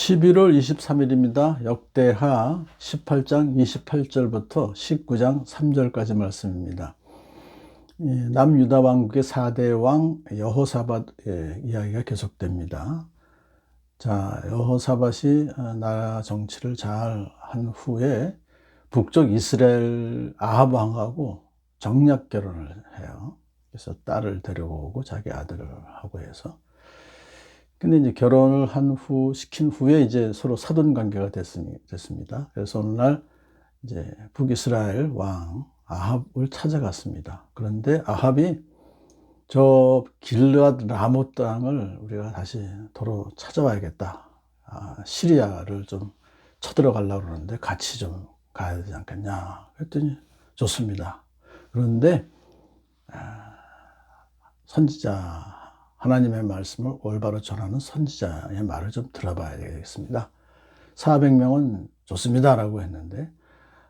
11월 23일입니다. 역대하 18장 28절부터 19장 3절까지 말씀입니다. 남유다 왕국의 4대 왕 여호사밧의 이야기가 계속됩니다. 자, 여호사밧이 나라 정치를 잘 한 후에 북쪽 이스라엘 아합 왕하고 정략 결혼을 해요. 그래서 딸을 데려오고 자기 아들을 하고 해서. 근데 이제 결혼을 시킨 후에 이제 서로 사돈 관계가 됐습니다. 그래서 어느 날 이제 북이스라엘 왕 아합을 찾아갔습니다. 그런데 아합이 저 길르앗 라못 땅을 우리가 다시 도로 찾아와야겠다. 시리아를 좀 쳐들어가려고 그러는데 같이 좀 가야 되지 않겠냐. 그랬더니 좋습니다. 그런데 선지자 하나님의 말씀을 올바로 전하는 선지자의 말을 좀 들어봐야 되겠습니다. 400명은 좋습니다 라고 했는데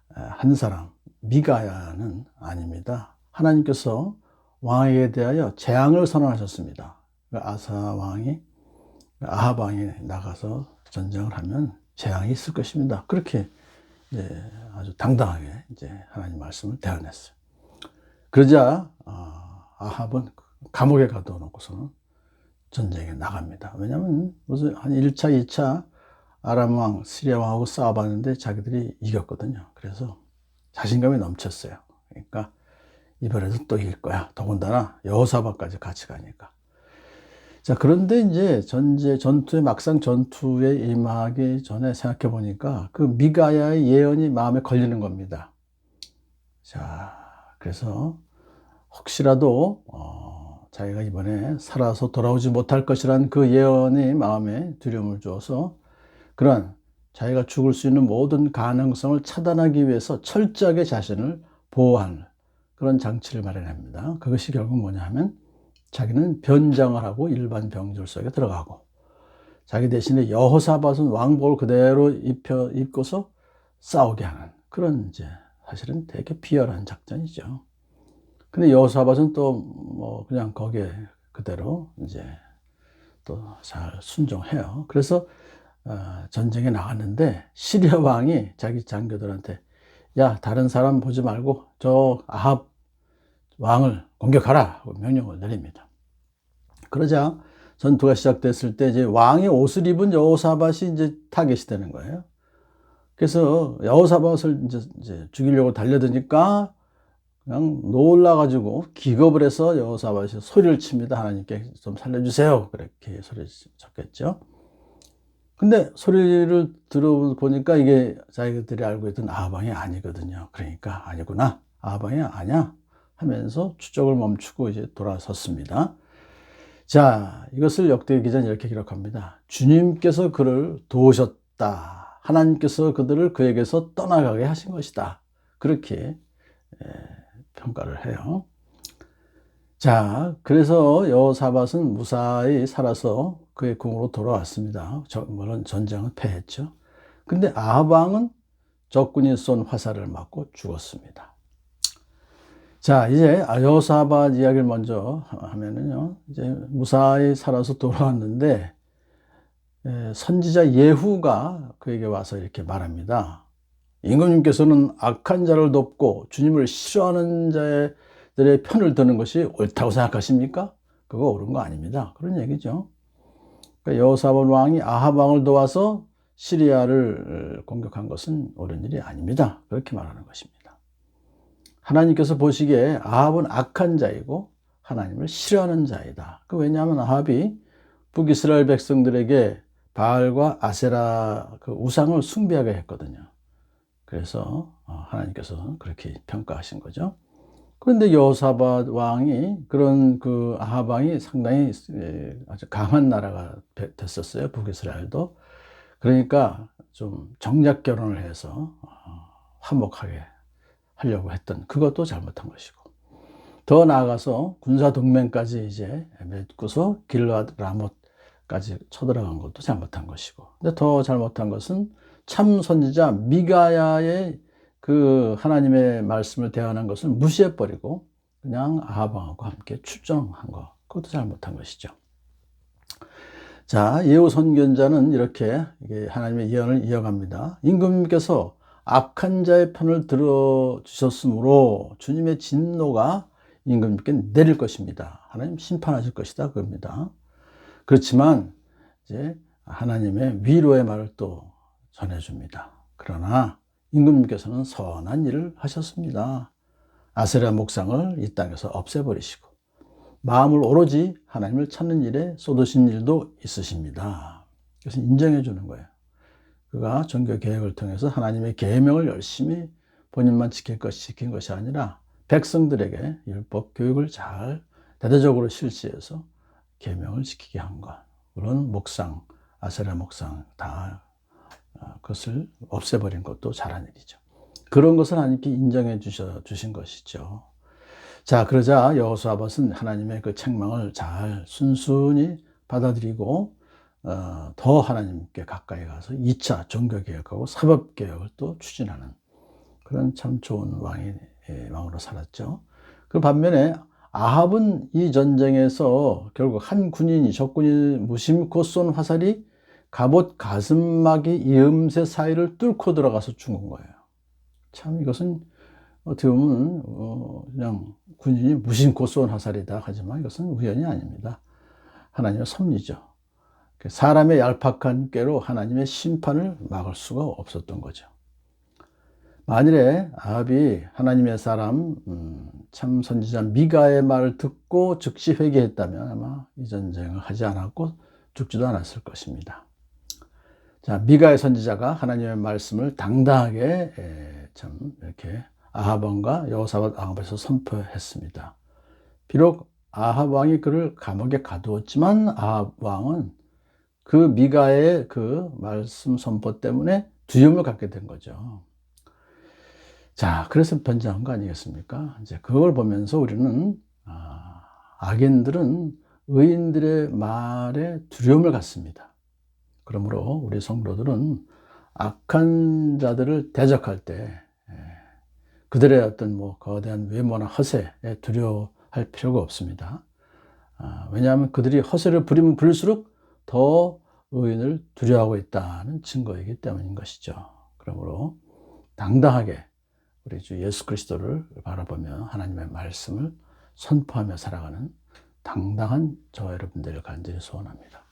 한 사람 미가야는 아닙니다. 하나님께서 왕에게 대하여 재앙을 선언하셨습니다. 아합 왕이 나가서 전쟁을 하면 재앙이 있을 것입니다. 그렇게 이제 아주 당당하게 이제 하나님 말씀을 대언했어요. 그러자 아합은 감옥에 가둬놓고서는 전쟁에 나갑니다. 왜냐하면 무슨 한 1차, 2차 아람 왕, 시리아 왕하고 싸워봤는데 자기들이 이겼거든요. 그래서 자신감이 넘쳤어요. 그러니까 이번에도 또 이길 거야. 더군다나 여호사밧까지 같이 가니까. 자, 그런데 이제 막상 전투에 임하기 전에 생각해 보니까 그 미가야의 예언이 마음에 걸리는 겁니다. 자, 그래서 혹시라도 자기가 이번에 살아서 돌아오지 못할 것이란 그 예언이 마음에 두려움을 주어서 그런 자기가 죽을 수 있는 모든 가능성을 차단하기 위해서 철저하게 자신을 보호하는 그런 장치를 마련합니다. 그것이 결국 뭐냐 하면 자기는 변장을 하고 일반 병졸 속에 들어가고 자기 대신에 여호사밧은 왕복을 그대로 입고서 싸우게 하는 그런 이제 사실은 되게 비열한 작전이죠. 근데 여호사밧은 또 그냥 거기에 그대로 이제 또 잘 순종해요. 그래서 전쟁에 나갔는데 시리아 왕이 자기 장교들한테 야, 다른 사람 보지 말고 저 아합 왕을 공격하라 명령을 내립니다. 그러자 전투가 시작됐을 때 이제 왕의 옷을 입은 여호사밧이 이제 타겟이 되는 거예요. 그래서 여호사밧을 이제 죽이려고 달려드니까 그냥 놀라가지고 기겁을 해서 여호사밧이 소리를 칩니다. 하나님께 좀 살려주세요. 그렇게 소리를 쳤겠죠. 근데 소리를 들어보니까 이게 자기들이 알고 있던 아합 왕이 아니거든요. 그러니까 아니구나. 아합 왕이 아니야. 하면서 추적을 멈추고 이제 돌아섰습니다. 자, 이것을 역대 기자는 이렇게 기록합니다. 주님께서 그를 도우셨다. 하나님께서 그들을 그에게서 떠나가게 하신 것이다. 그렇게 평가를 해요. 자, 그래서 여호사밧은 무사히 살아서 그의 궁으로 돌아왔습니다. 물론 전쟁은 패했죠. 근데 아합 왕은 적군이 쏜 화살을 맞고 죽었습니다. 자, 이제 여호사밧 이야기를 먼저 하면은요, 이제 무사히 살아서 돌아왔는데 선지자 예후가 그에게 와서 이렇게 말합니다. 임금님께서는 악한 자를 돕고 주님을 싫어하는 자들의 편을 드는 것이 옳다고 생각하십니까? 그거 옳은 거 아닙니다. 그런 얘기죠. 그러니까 여호사밧 왕이 아합 왕을 도와서 시리아를 공격한 것은 옳은 일이 아닙니다. 그렇게 말하는 것입니다. 하나님께서 보시기에 아합은 악한 자이고 하나님을 싫어하는 자이다. 왜냐하면 아합이 북이스라엘 백성들에게 바알과 아세라 그 우상을 숭배하게 했거든요. 그래서 하나님께서 그렇게 평가하신 거죠. 그런데 여호사밧 왕이 그런 그 아합 왕이 상당히 아주 강한 나라가 됐었어요. 북이스라엘도. 그러니까 좀 정략 결혼을 해서 화목하게 하려고 했던 그것도 잘못한 것이고 더 나아가서 군사 동맹까지 이제 맺고서 길르앗 라못까지 쳐들어간 것도 잘못한 것이고 근데 더 잘못한 것은 참 선지자 미가야의 그 하나님의 말씀을 대언한 것을 무시해버리고 그냥 아합 왕하고 함께 출정한 것 그것도 잘못한 것이죠. 자, 예후 선견자는 이렇게 하나님의 예언을 이어갑니다. 임금님께서 악한 자의 편을 들어주셨으므로 주님의 진노가 임금님께 내릴 것입니다. 하나님 심판하실 것이다. 그겁니다. 그렇지만 이제 하나님의 위로의 말을 또 전해줍니다. 그러나 임금님께서는 선한 일을 하셨습니다. 아세라 목상을 이 땅에서 없애버리시고 마음을 오로지 하나님을 찾는 일에 쏟으신 일도 있으십니다. 그래서 인정해 주는 거예요. 그가 종교 개혁을 통해서 하나님의 계명을 열심히 본인만 지킨 것이 아니라 백성들에게 율법 교육을 잘 대대적으로 실시해서 계명을 지키게 한 것. 물론 목상, 아세라 목상 다 그것을 없애버린 것도 잘한 일이죠. 그런 것을 하나님께 인정해 주신 것이죠. 자, 그러자 여호수아밧은 하나님의 그 책망을 잘 순순히 받아들이고 더 하나님께 가까이 가서 2차 종교개혁하고 사법개혁을 또 추진하는 그런 참 좋은 왕으로 살았죠. 그 반면에 아합은 이 전쟁에서 결국 한 군인이 적군이 무심코 쏜 화살이 갑옷 가슴막이 이음새 사이를 뚫고 들어가서 죽은 거예요. 참 이것은 어떻게 보면 그냥 군인이 무심코 쏜 화살이다 하지만 이것은 우연이 아닙니다. 하나님의 섭리죠. 사람의 얄팍한 꾀로 하나님의 심판을 막을 수가 없었던 거죠. 만일에 아합이 하나님의 사람 참 선지자 미가의 말을 듣고 즉시 회개했다면 아마 이 전쟁을 하지 않았고 죽지도 않았을 것입니다. 자, 미가의 선지자가 하나님의 말씀을 당당하게 참 이렇게 아합 왕과 여호사밧 왕 앞에서 선포했습니다. 비록 아합 왕이 그를 감옥에 가두었지만 아합 왕은 그 미가의 그 말씀 선포 때문에 두려움을 갖게 된 거죠. 자, 그래서 변장한 거 아니겠습니까? 이제 그걸 보면서 우리는 악인들은 의인들의 말에 두려움을 갖습니다. 그러므로 우리 성도들은 악한 자들을 대적할 때 그들의 어떤 거대한 외모나 허세에 두려워할 필요가 없습니다. 왜냐하면 그들이 허세를 부리면 부릴수록 더 의인을 두려워하고 있다는 증거이기 때문인 것이죠. 그러므로 당당하게 우리 주 예수 그리스도를 바라보며 하나님의 말씀을 선포하며 살아가는 당당한 저와 여러분들을 간절히 소원합니다.